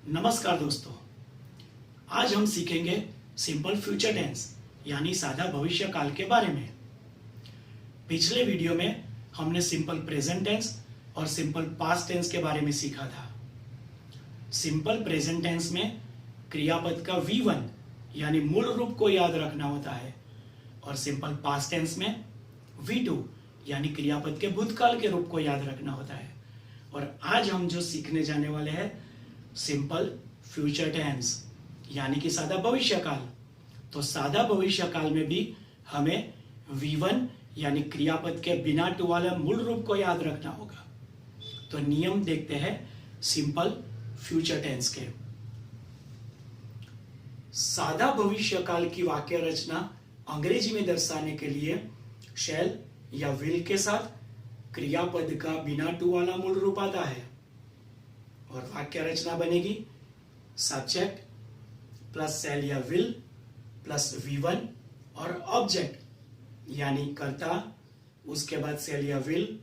नमस्कार दोस्तों, आज हम सीखेंगे सिंपल फ्यूचर टेंस यानी सादा भविष्य काल के बारे में। पिछले वीडियो में हमने सिंपल प्रेजेंट टेंस और सिंपल पास्ट टेंस के बारे में सीखा था। सिंपल प्रेजेंट टेंस में क्रियापद का V1 यानी मूल रूप को याद रखना होता है और सिंपल पास्ट टेंस में V2 यानी क्रियापद के भूतकाल के रूप को याद रखना होता है। और आज हम जो सीखने जाने वाले हैं सिंपल फ्यूचर टेंस यानी कि सादा भविष्य काल। तो सादा भविष्य काल में भी हमें V1 यानी क्रियापद के बिना टू वाला मूल रूप को याद रखना होगा। तो नियम देखते हैं सिंपल फ्यूचर टेंस के। सादा भविष्य काल की वाक्य रचना अंग्रेजी में दर्शाने के लिए शैल या विल के साथ क्रियापद का बिना टू वाला मूल रूप आता है और वाक्य रचना बनेगी सब्जेक्ट प्लस शैल या विल प्लस V1 और ऑब्जेक्ट यानी कर्ता, उसके बाद शैल या विल,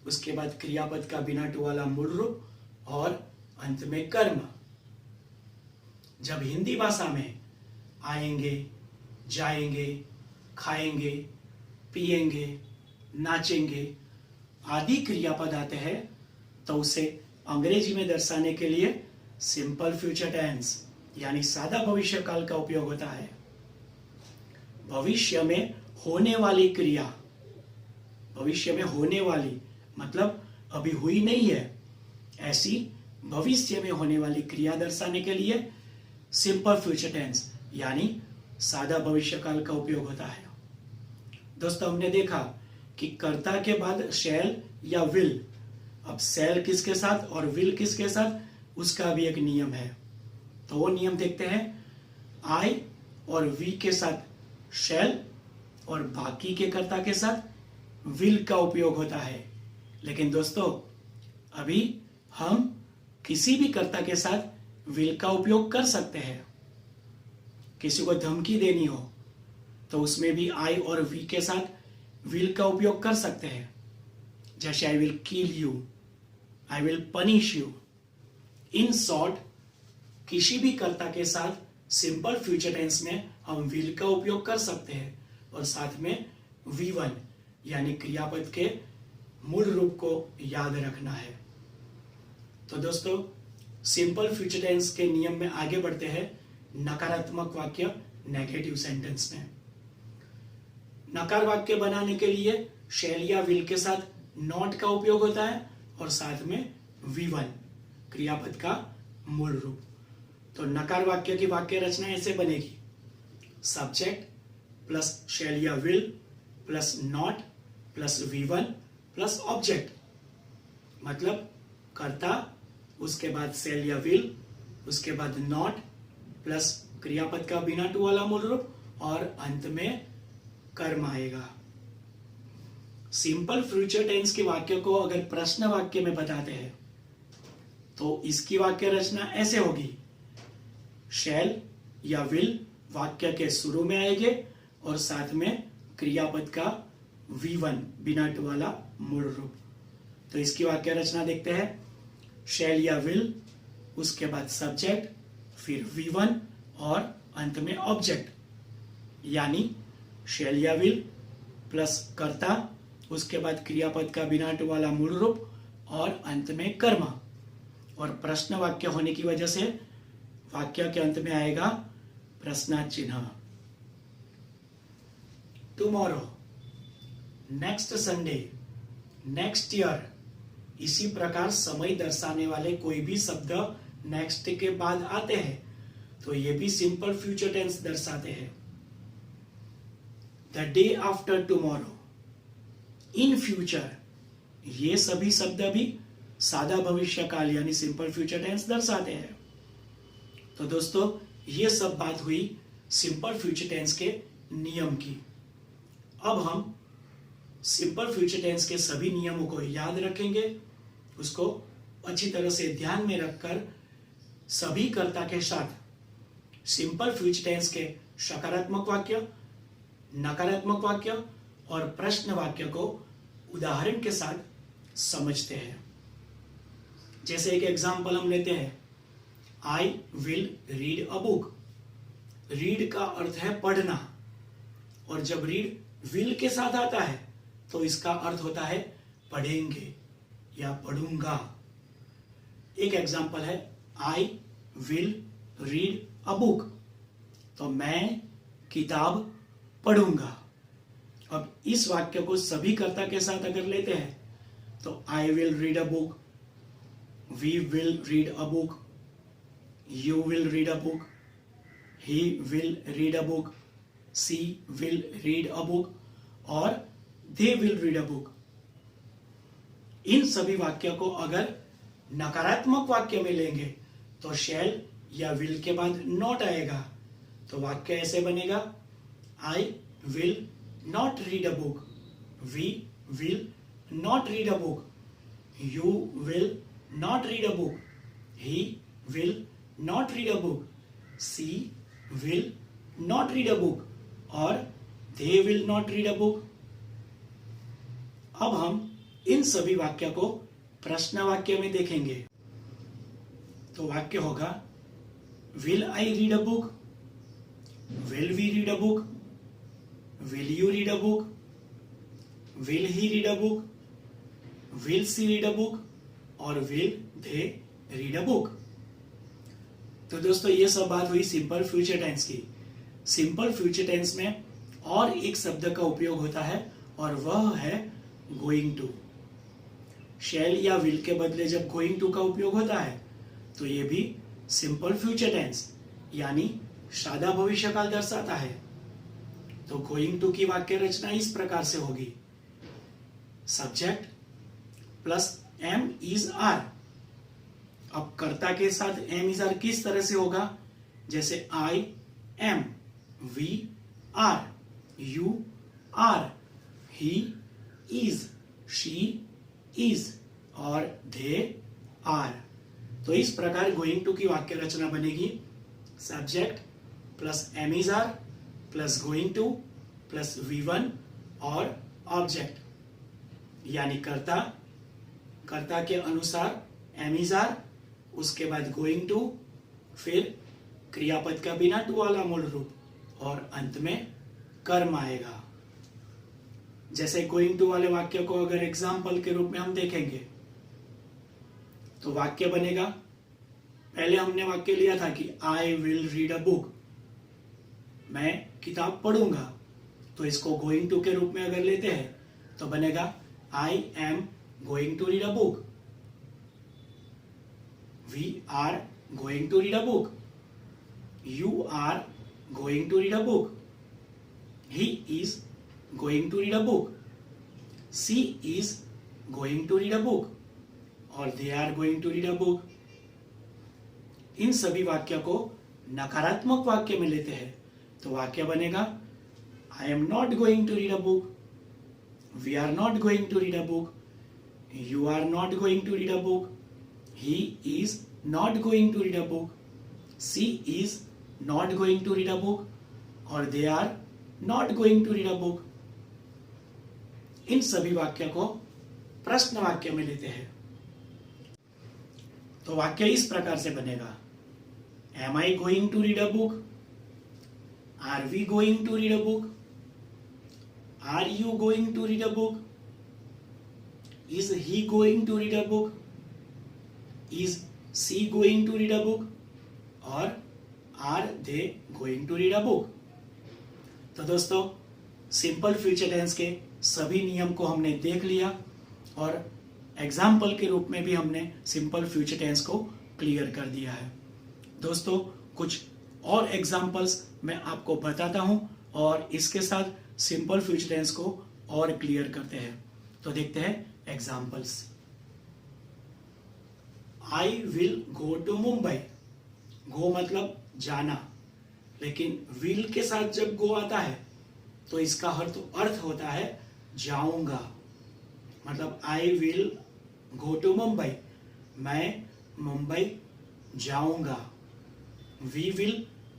उसके बाद क्रियापद का बिना टू वाला मूल रूप और अंत में कर्म। जब हिंदी भाषा में आएंगे, जाएंगे, खाएंगे, पिएंगे, नाचेंगे आदि क्रियापद आते हैं तो उसे अंग्रेजी में दर्शाने के लिए सिंपल फ्यूचर टेंस यानी सादा भविष्य काल का उपयोग होता है। भविष्य में होने वाली क्रिया, भविष्य में होने वाली मतलब अभी हुई नहीं है, ऐसी भविष्य में होने वाली क्रिया दर्शाने के लिए सिंपल फ्यूचर टेंस यानी सादा भविष्य काल का उपयोग होता है। दोस्तों, हमने देखा कि कर्ता के बाद शैल या विल, अब शैल किसके साथ और विल किसके साथ, उसका भी एक नियम है। तो वो नियम देखते हैं। आई और वी के साथ शैल और बाकी के कर्ता के साथ विल का उपयोग होता है। लेकिन दोस्तों, अभी हम किसी भी कर्ता के साथ विल का उपयोग कर सकते हैं। किसी को धमकी देनी हो तो उसमें भी आई और वी के साथ विल का उपयोग कर सकते हैं। जैसे I will kill you, I will punish you. In short, किसी भी कर्ता के साथ सिंपल फ्यूचर टेंस में हम विल का उपयोग कर सकते हैं और साथ में V1 यानी क्रियापद के मूल रूप को याद रखना है। तो दोस्तों, सिंपल फ्यूचर टेंस के नियम में आगे बढ़ते हैं नकारात्मक वाक्य नेगेटिव सेंटेंस में। नकार वाक्य बनाने के लिए शैल या विल के साथ नॉट का उपयोग होता है और साथ में V1 क्रियापद का मूल रूप। तो नकार वाक्य की वाक्य रचना ऐसे बनेगी सब्जेक्ट प्लस शैल या will plus not plus V1 plus object, मतलब कर्ता, उसके बाद शैल या विल, उसके बाद नॉट प्लस क्रियापद का बिना टू वाला मूल रूप और अंत में कर्म आएगा। सिंपल फ्यूचर टेंस के वाक्य को अगर प्रश्न वाक्य में बताते हैं तो इसकी वाक्य रचना ऐसे होगी शैल या विल वाक्य के शुरू में आएंगे और साथ में क्रियापद का V1 बिना टू वाला मूल रूप। तो इसकी वाक्य रचना देखते हैं शैल या विल, उसके बाद सब्जेक्ट, फिर V1 और अंत में ऑब्जेक्ट यानी शैल या विल प्लस कर्ता, उसके बाद क्रियापद का बिना टू वाला मूल रूप और अंत में कर्म। और प्रश्न वाक्य होने की वजह से वाक्य के अंत में आएगा प्रश्नार्थ चिन्ह। Tomorrow, next Sunday, next year, इसी प्रकार समय दर्शाने वाले कोई भी शब्द नेक्स्ट के बाद आते हैं तो ये भी सिंपल फ्यूचर टेंस दर्शाते हैं। The day after tomorrow, in future, ये सभी शब्द भी सादा भविष्य काल यानी सिंपल फ्यूचर टेंस दर्शाते हैं। तो दोस्तों, ये सब बात हुई सिंपल फ्यूचर टेंस के नियम की। अब हम सिंपल फ्यूचर टेंस के सभी नियमों को याद रखेंगे, उसको अच्छी तरह से ध्यान में रखकर सभी कर्ता के साथ सिंपल फ्यूचर टेंस के सकारात्मक वाक्य, नकारात्मक वाक्य और प्रश्न वाक्य को उदाहरण के साथ समझते हैं। जैसे एक एग्जाम्पल हम लेते हैं, आई will read a book. Read का अर्थ है पढ़ना, और जब रीड विल के साथ आता है तो इसका अर्थ होता है पढ़ेंगे या पढ़ूंगा। एक एग्जांपल है, आई विल रीड अ बुक, तो मैं किताब पढ़ूंगा। अब इस वाक्य को सभी कर्ता के साथ अगर लेते हैं तो I will read a book, we will read a book, you will read a book, he will read a book, she will read a book और they will read a book. इन सभी वाक्य को अगर नकारात्मक वाक्य में लेंगे तो शैल या विल के बाद नॉट आएगा, तो वाक्य ऐसे बनेगा, I will not read a book, we will not read a book, you will not read a book, he will not read a book, she will not read a book और they will not read a book. अब हम इन सभी वाक्य को प्रश्न वाक्य में देखेंगे। तो वाक्य होगा, will I read a book, will we read a book, will you read a book, will he read a book, will she read a book और will they read a book. तो दोस्तों ये सब बात हुई सिंपल फ्यूचर टेंस की। Simple future tense में और एक शब्द का उपयोग होता है और वह है गोइंग टू। शैल या विल के बदले जब गोइंग टू का उपयोग होता है तो ये भी सिंपल फ्यूचर टेंस यानी सादा भविष्यकाल दर्शाता है। तो गोइंग टू की वाक्य रचना इस प्रकार से होगी, subject plus am is are. अब कर्ता के साथ एम इज आर किस तरह से होगा, जैसे I am, we are, you are, he is, she is और दे आर। तो इस प्रकार गोइंग टू की वाक्य रचना बनेगी, subject plus am is are plus going to plus V1 और ऑब्जेक्ट, यानी कर्ता, कर्ता के अनुसार एम इज आर, उसके बाद गोइंग टू, फिर क्रियापद का बिना टू वाला मूल रूप और अंत में कर्म आएगा। जैसे गोइंग टू वाले वाक्य को अगर एग्जाम्पल के रूप में हम देखेंगे तो वाक्य बनेगा, पहले हमने वाक्य लिया था कि आई विल रीड अ बुक, मैं किताब पढ़ूंगा, तो इसको गोइंग टू के रूप में अगर लेते हैं तो बनेगा I am going to read a book, we are going to read a book, you are going to read a book, he is going to read a book, she is going to read a book और they are going to read a book। इन सभी वाक्य को नकारात्मक वाक्य में लेते हैं तो वाक्य बनेगा, I am not going to read a book, we are not going to read a book, you are not going to read a book, he is not going to read a book, she is not going to read a book और they are not going to read a book। इन सभी वाक्य को प्रश्न वाक्य में लेते हैं तो वाक्य इस प्रकार से बनेगा, am I going to read a book, are we going to read a book, are you going to read a book, is he going to read a book, is she going to read a book और are they going to read a book. तो दोस्तों simple future tense के सभी नियम को हमने देख लिया और एग्जाम्पल के रूप में भी हमने सिंपल फ्यूचर टेंस को क्लियर कर दिया है। दोस्तों कुछ और एग्जाम्पल्स मैं आपको बताता हूं और इसके साथ सिंपल फ्यूचर टेंस को और क्लियर करते हैं। तो देखते हैं examples. I will go to Mumbai. Go मतलब जाना, लेकिन विल के साथ जब गो आता है तो इसका अर्थ होता है जाऊंगा। मतलब I will go to Mumbai, मैं मुंबई जाऊंगा। We will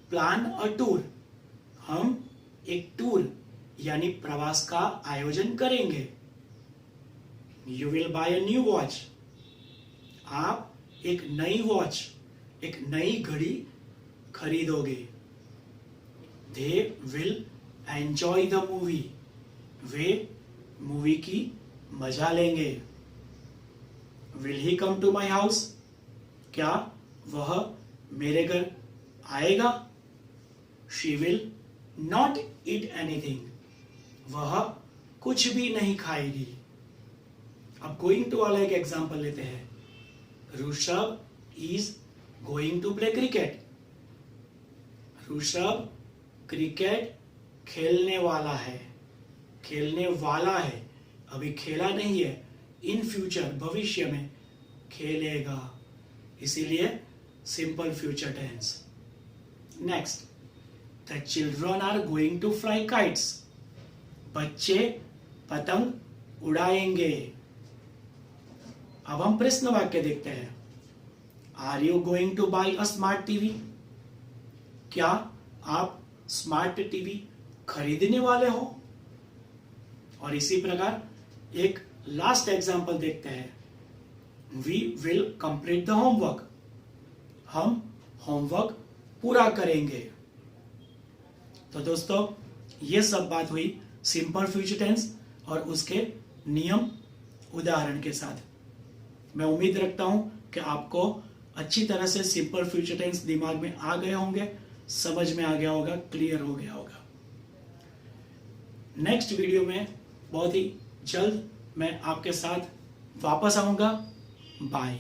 plan a tour, हम एक टूर यानी प्रवास का आयोजन करेंगे। You will buy a new watch, आप एक नई वॉच एक नई घड़ी खरीदोगे। They will enjoy the movie, वे मूवी की मजा लेंगे। Will he come to my house, क्या वह मेरे घर आएगा। She will not eat anything, वह कुछ भी नहीं खाएगी। अब गोइंग टू वाला एक एग्जांपल लेते हैं। Rishabh is going to play cricket, Rishabh cricket खेलने वाला है, खेलने वाला है, अभी खेला नहीं है, इन फ्यूचर भविष्य में खेलेगा, इसीलिए simple future tense. Next, the children are going to fly kites, बच्चे पतंग उड़ाएंगे। अब हम प्रश्न वाक्य देखते हैं। Are you going to buy a smart TV, क्या आप स्मार्ट टीवी खरीदने वाले हो। और इसी प्रकार एक लास्ट एग्जांपल देखते हैं। We will complete the homework, हम होमवर्क पूरा करेंगे। तो दोस्तों, ये सब बात हुई सिंपल फ्यूचर टेंस और उसके नियम उदाहरण के साथ। मैं उम्मीद रखता हूं कि आपको अच्छी तरह से सिंपल फ्यूचर टेंस दिमाग में आ गए होंगे, समझ में आ गया होगा, क्लियर हो गया होगा। नेक्स्ट वीडियो में बहुत ही जल्द मैं आपके साथ वापस आऊंगा। बाय।